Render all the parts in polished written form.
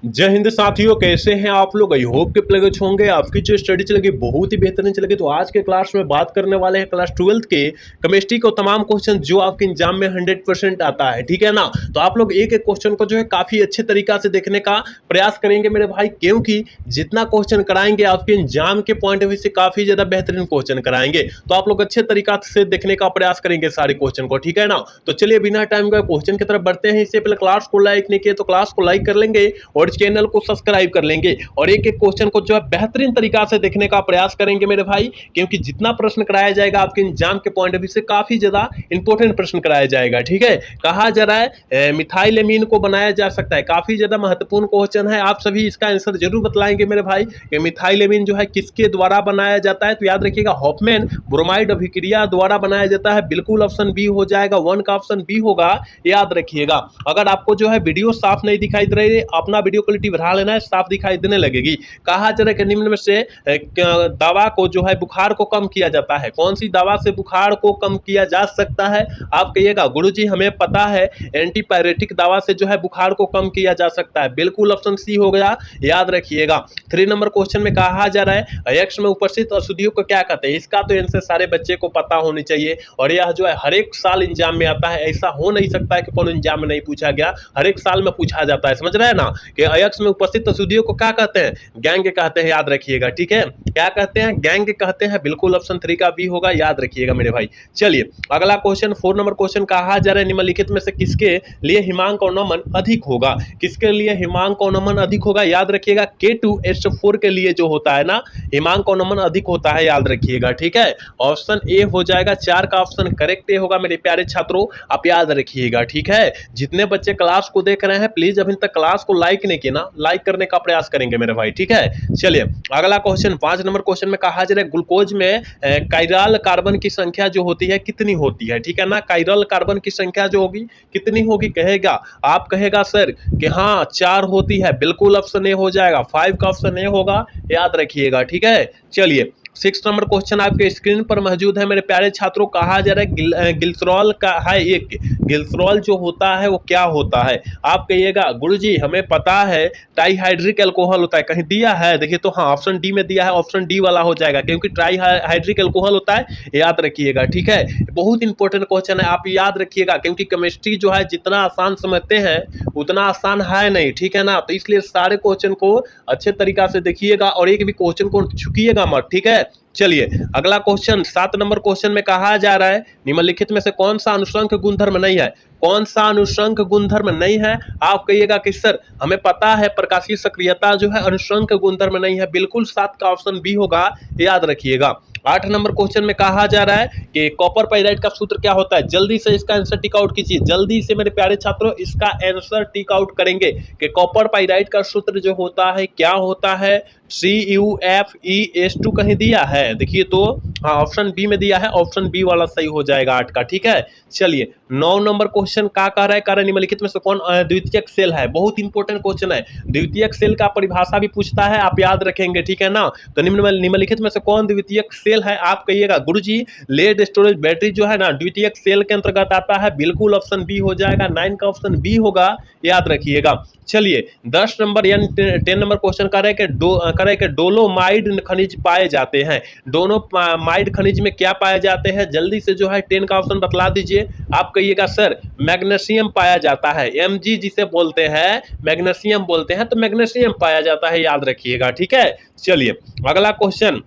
जय हिंद साथियों, कैसे हैं आप लोग। आई होप के प्लग होंगे। आपकी जो स्टडी चलेगी बहुत ही बेहतरीन चलेगी। तो आज के क्लास में बात करने वाले हैं क्लास 12th के केमिस्ट्री को तमाम क्वेश्चन जो आपके एग्जाम में 100% आता है, ठीक है ना। तो आप लोग एक एक क्वेश्चन को जो है काफी अच्छे तरीका से देखने का प्रयास करेंगे मेरे भाई, क्योंकि जितना क्वेश्चन कराएंगे आपके एग्जाम के पॉइंट ऑफ व्यू से काफी ज्यादा बेहतरीन क्वेश्चन कराएंगे। तो आप लोग अच्छे तरीका से देखने का प्रयास करेंगे सारे क्वेश्चन को, ठीक है ना। तो चलिए बिना टाइम का क्वेश्चन की तरफ बढ़ते हैं। इससे पहले क्लास को लाइक नहीं किया तो क्लास को लाइक कर लेंगे और चैनल को सब्सक्राइब कर लेंगे और एक एक क्वेश्चन को जो है बेहतरीन तरीका से देखने का प्रयास करेंगे मेरे भाई, क्योंकि जितना प्रश्न कराया जाएगा आपके एग्जाम के पॉइंट ऑफ व्यू से काफी ज्यादा इंपॉर्टेंट प्रश्न कराया जाएगा, ठीक है। कहा जा रहा है मिथाइल एमीन को बनाया जा सकता है, काफी ज्यादा महत्वपूर्ण क्वेश्चन है। आप सभी इसका आंसर जरूर बतलाएंगे मेरे भाई कि मिथाइल एमीन जो है किसके द्वारा बनाया जाता है। तो याद रखिएगा हॉफमैन ब्रोमाइड अभिक्रिया द्वारा बनाया जाता है। बिल्कुल ऑप्शन बी हो जाएगा, 1 का ऑप्शन बी होगा, याद रखिएगा। अगर आपको जो है वीडियो साफ नहीं दिखाई दे रही है, अपना वीडियो क्वालिटी बढ़ा लेना है, साफ दिखाई देने लगेगी। कहा जा रहा है कि निम्न में से दवा को जो है बुखार को कम किया जाता है। कौन सी दवा से बुखार को कम किया जा सकता है। आप कहिएगा गुरुजी हमें पता है एंटीपायरेटिक दवा से जो है बुखार को कम किया जा सकता है। बिल्कुल ऑप्शन सी हो गया, याद रखिएगा। 3 नंबर क्वेश्चन में कहा जा रहा है अयस्क में उपस्थित अशुद्धियों को क्या कहते हैं। इसका तो आंसर सारे बच्चे को पता होनी चाहिए और यह जो है हर एक साल एग्जाम में आता है। ऐसा हो नहीं सकता है कि कौन एग्जाम में नहीं पूछा गया, हर एक साल में पूछा जाता है, समझ रहे हैं ना। कि अयस्क में उपस्थित अशुद्धियों को क्या कहते हैं, गैंग कहते हैं, याद रखिएगा, ठीक है। क्या कहते हैं, गैंग कहते हैं। बिल्कुल ऑप्शन 3 का बी होगा, याद रखिएगा मेरे भाई। चलिए अगला क्वेश्चन 4 नंबर क्वेश्चन कहा जा रहा है निम्नलिखित में से किसके लिए हिमांक और नमन अधिक होगा। किसके लिए हिमांक और नमन अधिक होगा, याद रखिएगा K2SO4 के लिए जो होता है ना हिमांक और नमन अधिक होता है, याद रखिएगा, ठीक है। ऑप्शन ए हो जाएगा, 4 का ऑप्शन करेक्ट ए होगा मेरे प्यारे छात्रों, आप याद रखिएगा, ठीक है। जितने बच्चे क्लास को देख रहे हैं प्लीज अभी तक क्लास को लाइक नहीं किया ना, लाइक करने का प्रयास करेंगे मेरे भाई, ठीक है। चलिए अगला क्वेश्चन 5 नंबर क्वेश्चन में कहा जा रहा है ग्लूकोज में कायरल कार्बन की संख्या जो होती है कितनी होती है, ठीक है ना। कायरल कार्बन की संख्या जो होगी कितनी होगी, कहेगा आप कहेगा सर कि हाँ 4 होती है। बिल्कुल ऑप्शन ए हो जाएगा, 5 का ऑप्शन ए होगा, याद रखिएगा, ठीक है। चलिए 6 नंबर क्वेश्चन आपके स्क्रीन पर मौजूद है मेरे प्यारे छात्रों। कहा जा रहा है ग्लिसरॉल का है एक, ग्लिसरॉल जो होता है वो क्या होता है। आप कहिएगा गुरुजी हमें पता है ट्राईहाइड्रिक अल्कोहल होता है, कहीं दिया है, देखिए तो हाँ ऑप्शन डी में दिया है, ऑप्शन डी वाला हो जाएगा, क्योंकि ट्राईहाइड्रिक अल्कोहल होता है, याद रखिएगा, ठीक है। बहुत इंपॉर्टेंट क्वेश्चन है, आप याद रखिएगा, क्योंकि केमिस्ट्री जो है जितना आसान समझते हैं उतना आसान है नहीं, ठीक है ना। तो इसलिए सारे क्वेश्चन को अच्छे तरीका से देखिएगा और एक भी क्वेश्चन को छुकिएगा मत, ठीक है। चलिए अगला क्वेश्चन 7 नंबर क्वेश्चन में कहा जा रहा है निम्नलिखित में से कौन सा अनुषंग गुणधर्म नहीं है। कौन सा अनुषंग गुणधर्म नहीं है, आप कहिएगा कि सर हमें पता है प्रकाशीय सक्रियता जो है अनुषंग गुणधर्म नहीं है। बिल्कुल 7 का ऑप्शन बी होगा, याद रखिएगा। 8 नंबर क्वेश्चन में कहा जा रहा है कि कॉपर पाइराइट का सूत्र क्या होता है। जल्दी से इसका आंसर टिक आउट कीजिए, जल्दी से मेरे प्यारे छात्रों इसका आंसर टिक आउट करेंगे कि कॉपर पाइराइट का सूत्र जो होता है क्या होता है। CuFeS2 कहीं दिया है, देखिए तो हाँ ऑप्शन बी में दिया है, ऑप्शन बी वाला सही हो जाएगा 8 का, ठीक है। चलिए 9 नंबर क्वेश्चन क्या कह रहा है, कारण निम्नलिखित में से कौन द्वितीयक सेल है। बहुत इंपॉर्टेंट क्वेश्चन है, द्वितीयक सेल का परिभाषा भी पूछता है, आप याद रखेंगे, ठीक है ना। तो निम्नलिखित में से कौन द्वितीयक सेल है, आप कहिएगा गुरुजी लेड स्टोरेज बैटरी जो है ना द्वितीयक सेल के अंतर्गत आता है। बिल्कुल ऑप्शन बी हो जाएगा, 9 का ऑप्शन बी होगा, याद रखिएगा। चलिए 10 नंबर यानी 10 नंबर क्वेश्चन कर रहे हैं कि डोलोमाइड खनिज पाए जाते हैं। दोनों माइड खनिज में क्या पाए जाते हैं, जल्दी से जो है 10 का ऑप्शन बतला दीजिए। आप कहिएगा सर मैग्नीशियम पाया जाता है, Mg जिसे बोलते हैं मैग्नीशियम बोलते हैं, तो मैग्नीशियम पाया जाता है, याद रखिएगा, ठीक है। चलिए अगला क्वेश्चन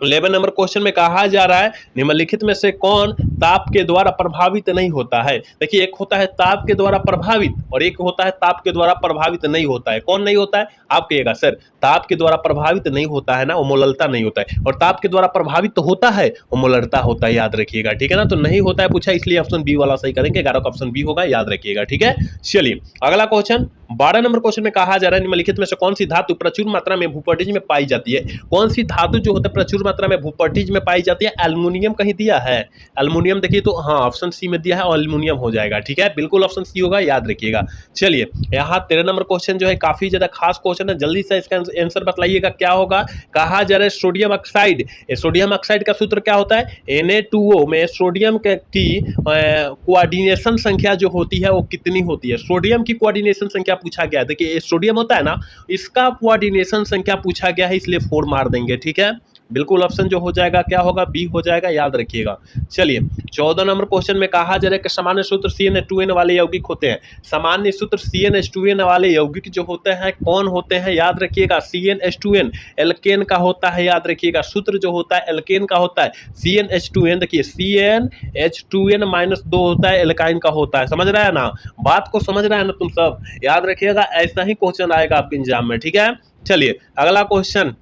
11 नंबर क्वेश्चन में कहा जा रहा है निम्नलिखित में से कौन ताप के द्वारा प्रभावित नहीं होता है। देखिए एक होता है ताप के द्वारा प्रभावित और एक होता है ताप के द्वारा प्रभावित नहीं होता है। कौन नहीं होता है, आप कहिएगा सर ताप के द्वारा प्रभावित नहीं होता है ना, वो मोलरता नहीं होता है, और ताप के द्वारा प्रभावित तो होता है, वो मोलरता होता है, याद रखिएगा, ठीक है ना। तो नहीं होता है पूछा, इसलिए ऑप्शन बी वाला सही करेंगे, 11 का ऑप्शन बी होगा, याद रखिएगा, ठीक है। चलिए अगला क्वेश्चन 12 नंबर क्वेश्चन में कहा जा रहा है निम्नलिखित में से कौन सी धातु प्रचुर मात्रा में भूपटिज में पाई जाती है। कौन सी धातु जो होता है प्रचुर मात्रा में भूपटिज में पाई जाती है। एल्युमिनियम कहीं दिया है, एल्युमिनियम देखिए तो हाँ ऑप्शन सी में दिया है और एल्युमिनियम हो जाएगा, ठीक है। बिल्कुल ऑप्शन सी होगा, याद रखिएगा। चलिए यहाँ 13 नंबर क्वेश्चन जो है काफी ज्यादा खास क्वेश्चन है, जल्दी से इसका आंसर बतलाइएगा क्या होगा। कहा जा रहा है सोडियम ऑक्साइड, सोडियम ऑक्साइड का सूत्र क्या होता है। Na2O में सोडियम की कोऑर्डिनेशन संख्या जो होती है वो कितनी होती है। सोडियम की कोऑर्डिनेशन संख्या पूछा गया है, देखिए सोडियम होता है ना, इसका कोऑर्डिनेशन संख्या पूछा गया है, इसलिए 4 मार देंगे। ठीक है, बिल्कुल ऑप्शन जो हो जाएगा क्या होगा, बी हो जाएगा, याद रखिएगा। चलिए 14 नंबर क्वेश्चन में कहा जा रहा है कि सामान्य सूत्र CnH2n वाले यौगिक होते हैं। सामान्य सूत्र CnH2n वाले यौगिक जो होते हैं कौन होते हैं, याद रखिएगा, CnH2n एल्केन का होता है, याद रखिएगा, सूत्र जो होता है एल्केन का होता है। CnH2n देखिए CnH2n -2 होता है, एल्काइन का होता है। समझ रहा है ना, बात को समझ रहा है ना तुम सब, याद रखिएगा, ऐसा ही क्वेश्चन आएगा आपके एग्जाम में। ठीक है, चलिए अगला क्वेश्चन,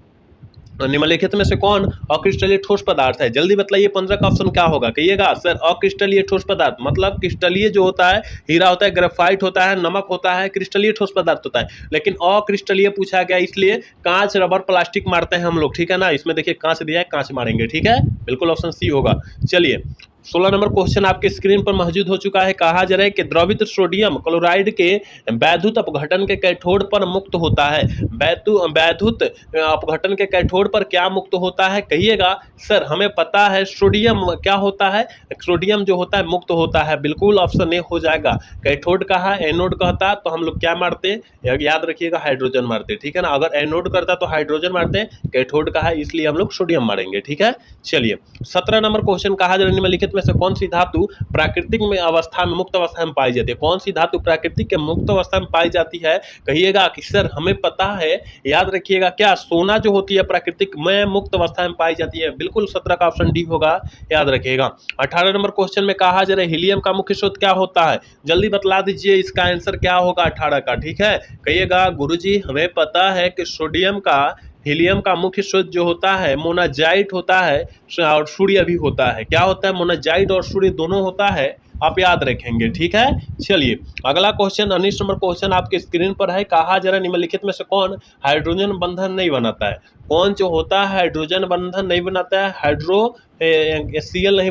निम्नलिखित में से कौन अक्रिस्टलीय ठोस पदार्थ है, जल्दी बताइए। 15 का ऑप्शन क्या होगा, कहिएगा सर अक्रिस्टलीय ठोस पदार्थ मतलब क्रिस्टलीय जो होता है, हीरा होता है, ग्रेफाइट होता है, नमक होता है, क्रिस्टलीय ठोस पदार्थ होता है। लेकिन अक्रिस्टलीय पूछा गया, इसलिए कांच, रबर, प्लास्टिक मारते हैं हम लोग। ठीक है ना, इसमें देखिए कांच दिया है, कांच मारेंगे। ठीक है, बिल्कुल ऑप्शन सी होगा। चलिए 16 नंबर क्वेश्चन आपके स्क्रीन पर मौजूद हो चुका है। कहा जा रहा है कि द्रवित सोडियम क्लोराइड के वैद्युत अपघटन के कैथोड पर मुक्त होता है। वैद्युत अपघटन के कैथोड पर क्या मुक्त होता है, कहिएगा। सर हमें पता है सोडियम क्या होता है, सोडियम जो होता है मुक्त होता है, बिल्कुल ऑप्शन ए हो जाएगा। कैथोड कहा, एनोड कहता तो हम लोग क्या मारते, याद रखिएगा, हाइड्रोजन मारते। ठीक है ना, अगर एनोड करता तो हाइड्रोजन मारते, कैथोड कहा इसलिए हम लोग सोडियम मारेंगे। ठीक है, चलिए 17 नंबर क्वेश्चन कहा जा रहा है निम्नलिखित में से कौन सी धातु प्राकृतिक में अवस्था में, मुक्त अवस्था में पाई जाती है। कौन सी धातु प्राकृतिक के मुक्त अवस्था में पाई जाती है, कहिएगा कि सर हमें पता है, याद रखिएगा, क्या सोना जो होती है प्राकृतिक में मुक्त अवस्था में पाई जाती है, बिल्कुल 17 का ऑप्शन डी होगा, याद रखिएगा। 18 नंबर क्वेश्चन में कहा जा रहा है हीलियम का मुख्य स्रोत क्या होता है, जल्दी बतला दीजिए, इसका आंसर क्या होगा 18 का। ठीक है, कहिएगा गुरुजी हमें पता है कि सोडियम का, हीलियम का मुख्य स्रोत जो होता है मोनाजाइट होता है और सूर्य भी होता है। क्या होता है, मोनाजाइट और सूर्य दोनों होता है, आप याद रखेंगे। ठीक है, चलिए अगला क्वेश्चन 19 नंबर क्वेश्चन आपके स्क्रीन पर है। कहा जा रहा है निम्नलिखित में से कौन हाइड्रोजन बंधन नहीं बनाता है। कौन जो होता है हाइड्रोजन बंधन नहीं बनाता है, हाइड्रो HCl नहीं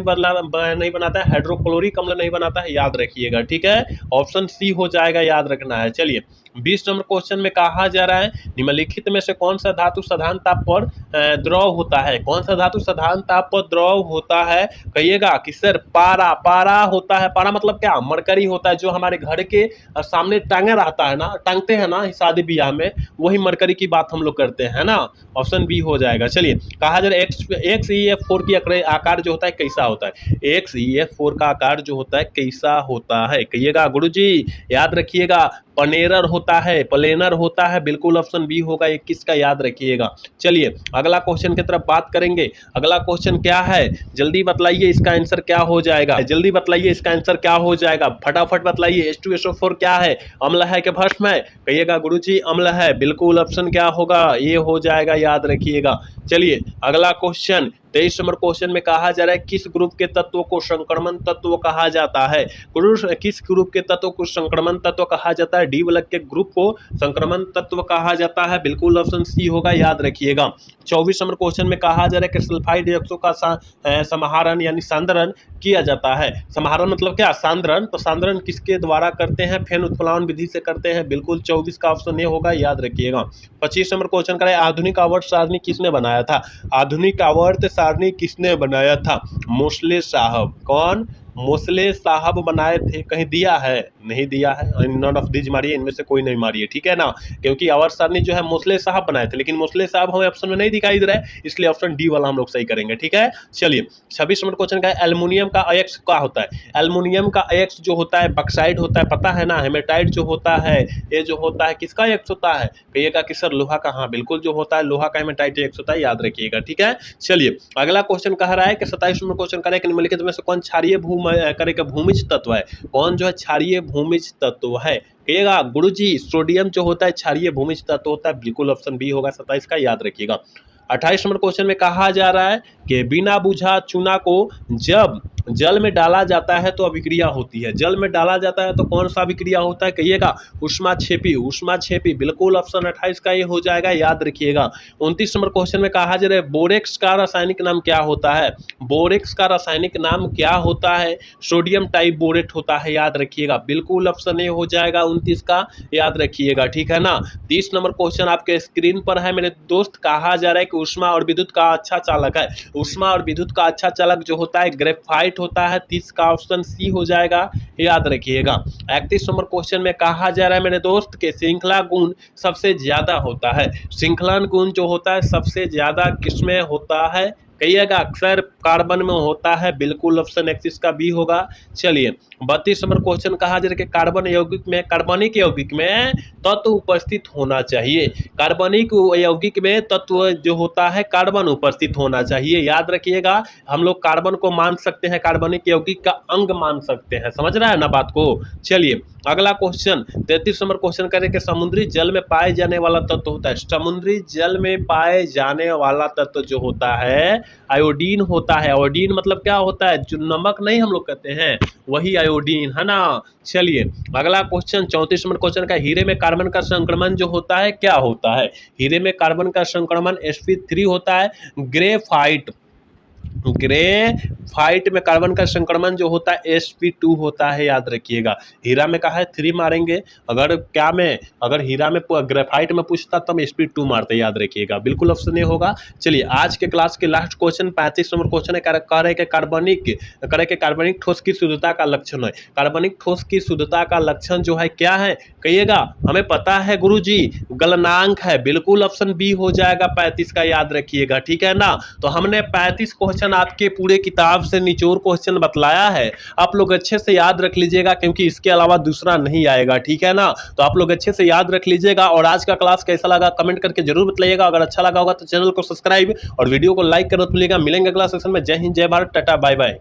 बनाता है, हाइड्रोक्लोरिक अम्ल नहीं बनाता है, याद रखिएगा। ठीक है, ऑप्शन सी हो जाएगा, याद रखना है। चलिए 20 नंबर क्वेश्चन में कहा जा रहा है निम्नलिखित में से कौन सा धातु साधारण ताप पर द्रव होता है। कौन सा धातु साधारण ताप पर द्रव होता है, कहिएगा कि सर पारा, पारा होता है। पारा मतलब क्या, मरकरी होता है, जो हमारे घर के सामने टांगे रहता है ना, टांगते हैं ना शादी ब्याह में, वही मरकरी की बात हम लोग करते हैं ना, ऑप्शन बी हो जाएगा। चलिए कहा जा रहा है XeF4 की आकार जो होता है कैसा होता है, XeF4 का आकार जो होता है कैसा होता है, कहिएगा गुरुजी, याद रखिएगा, प्लेनर होता है, प्लेनर होता है, बिल्कुल ऑप्शन बी होगा 21 का, याद रखिएगा। चलिए अगला क्वेश्चन की तरफ बात करेंगे। अगला क्वेश्चन क्या है, जल्दी बतलाइए इसका आंसर क्या हो जाएगा, जल्दी बतलाइए इसका आंसर क्या हो जाएगा, फटाफट बतलाइए। H2SO4 क्या है, अम्ल है कि भस्म है, कहिएगा गुरुजी अम्ल है, बिल्कुल ऑप्शन क्या होगा, ये हो जाएगा, याद रखिएगा। चलिए अगला क्वेश्चन 23 नंबर क्वेश्चन में कहा जा रहा है किस ग्रुप के तत्व को संक्रमण तत्व कहा जाता है। किस ग्रुप के तत्व को संक्रमण तत्व कहा जाता है, डी ब्लॉक के ग्रुप को संक्रमण तत्व कहा जाता है, बिल्कुल ऑप्शन सी होगा, याद रखिएगा। 24 नंबर क्वेश्चन में कहा जा रहा है कि सल्फाइड अयस्कों का समाहरण यानी सांद्रण किया जाता है। समाहरण मतलब क्या, सांद्रण, तो सांद्रण किसके द्वारा करते हैं, फेन उत्प्लावन विधि से करते हैं, बिल्कुल 24 का ऑप्शन ए होगा, याद रखिएगा। 25 नंबर क्वेश्चन का है आधुनिक आवर्त सारणी किसने बनाया था। आधुनिक आवर्त सारणी किसने बनाया था, मोस्ले साहब। कौन, मोस्ले साहब बनाए थे, कहीं दिया है, नहीं दिया है, नॉन ऑफ दीज मारिए, इनमें से कोई नहीं मारिए। ठीक है ना, क्योंकि आवर्त सारणी जो है मोस्ले साहब बनाए थे, लेकिन मोस्ले साहब हमें ऑप्शन में नहीं दिखाई दे रहा है, इसलिए ऑप्शन डी वाला हम लोग सही करेंगे। ठीक है, चलिए 26 नंबर क्वेश्चन का है एल्युमिनियम का अयस्क क्या होता है। एल्युमिनियम का अयस्क जो होता है बक्साइड होता है, पता है ना, हेमेटाइट जो होता है, ये जो होता है किसका अयस्क होता है, कहिएगा कि सर लोहा का, हाँ बिल्कुल जो होता है लोहा का हेमेटाइट अयस्क होता है, याद रखिएगा। ठीक है, चलिए अगला क्वेश्चन कह रहा है कि 27 नंबर क्वेश्चन करें कि निम्नलिखित में से कौन क्षारीय भूमिज तत्व है। कौन जो है क्षारीय भूमिज तत्व है, कहिएगा गुरुजी सोडियम जो होता है क्षारीय भूमिज तत्व होता है, बिल्कुल ऑप्शन बी होगा 27 का, याद रखिएगा। 28 नंबर क्वेश्चन में कहा जा रहा है कि बिना बुझा चूना को जब जल में डाला जाता है तो अभिक्रिया होती है। जल में डाला जाता है तो कौन सा अभिक्रिया होता है, कहिएगा ऊष्माक्षेपी, ऊष्माक्षेपी, बिल्कुल ऑप्शन 28 का ये हो जाएगा, याद रखिएगा। 29 नंबर क्वेश्चन में कहा जा रहा है बोरेक्स का रासायनिक नाम क्या होता है। बोरेक्स का रासायनिक नाम क्या होता है, सोडियम टाइबोरेट होता है, याद रखिएगा, बिल्कुल ऑप्शन ए हो जाएगा 29 का, याद रखिएगा। ठीक है ना, 30 नंबर क्वेश्चन आपके स्क्रीन पर है मेरे दोस्त। कहा जा रहा है कि ऊष्मा और विद्युत का अच्छा चालक है। ऊष्मा और विद्युत का अच्छा चालक जो होता है ग्रेफाइट यूनिट होता है, तो इसका ऑप्शन सी हो जाएगा, याद रखिएगा। 31 नंबर क्वेश्चन में कहा जा रहा है मेरे दोस्त के श्रृंखला गुण सबसे ज्यादा होता है। श्रृंखला गुण जो होता है सबसे ज्यादा किसमें होता है, कहिएगा। अक्सर कार्बन में होता है, बिल्कुल ऑप्शन एक्सिस का बी होगा। चलिए 32 नंबर क्वेश्चन कहा जा रहा है कि कार्बन यौगिक में, कार्बनिक यौगिक में तत्व उपस्थित होना चाहिए। कार्बनिक यौगिक में तत्व जो होता है कार्बन उपस्थित होना चाहिए, याद रखिएगा। हम लोग कार्बन को मान सकते हैं, कार्बनिक यौगिक का अंग मान सकते हैं, समझ रहा है ना बात को। चलिए अगला क्वेश्चन 33 नंबर क्वेश्चन करें कि समुद्री जल में पाए जाने वाला तत्व होता है। समुद्री जल में पाए जाने वाला तत्व जो होता है आयोडीन होता है। आयोडीन मतलब क्या होता है, जो नमक नहीं हम लोग कहते हैं वही आयोडीन है ना। चलिए अगला क्वेश्चन 34 नंबर क्वेश्चन का, हीरे में कार्बन का संक्रमण जो होता है क्या होता है। हीरे में कार्बन का संक्रमण sp3 होता है। ग्रेफाइट में कार्बन का संक्रमण जो होता है sp2 होता है, याद रखिएगा। हीरा में कहा है 3 मारेंगे, अगर क्या में, अगर हीरा में ग्रेफाइट में पूछता तब sp2 मारते, याद रखिएगा, बिल्कुल ऑप्शन ए होगा। चलिए आज के क्लास के लास्ट क्वेश्चन 35 नंबर क्वेश्चन है, कह रहे कि कार्बनिक ठोस की शुद्धता का लक्षण है। कार्बनिक ठोस की शुद्धता का लक्षण जो है क्या है, कहिएगा। हमें पता है गुरुजी, गलनांक है, बिल्कुल ऑप्शन बी हो जाएगा 35 का, याद रखिएगा, ठीक है ना। तो हमने 35 क्वेश्चन आपके पूरे किताब से निचोड़ क्वेश्चन बतलाया है, आप लोग अच्छे से याद रख लीजिएगा, क्योंकि इसके अलावा दूसरा नहीं आएगा, ठीक है ना। तो आप लोग अच्छे से याद रख लीजिएगा। और आज का क्लास कैसा लगा कमेंट करके जरूर बताइएगा। अगर अच्छा लगा होगा तो चैनल को सब्सक्राइब और वीडियो को लाइक करना मत भूलिएगा। मिलेंगे अगला सेशन में। जय हिंद, जय भारत, टाटा, बाय बाय।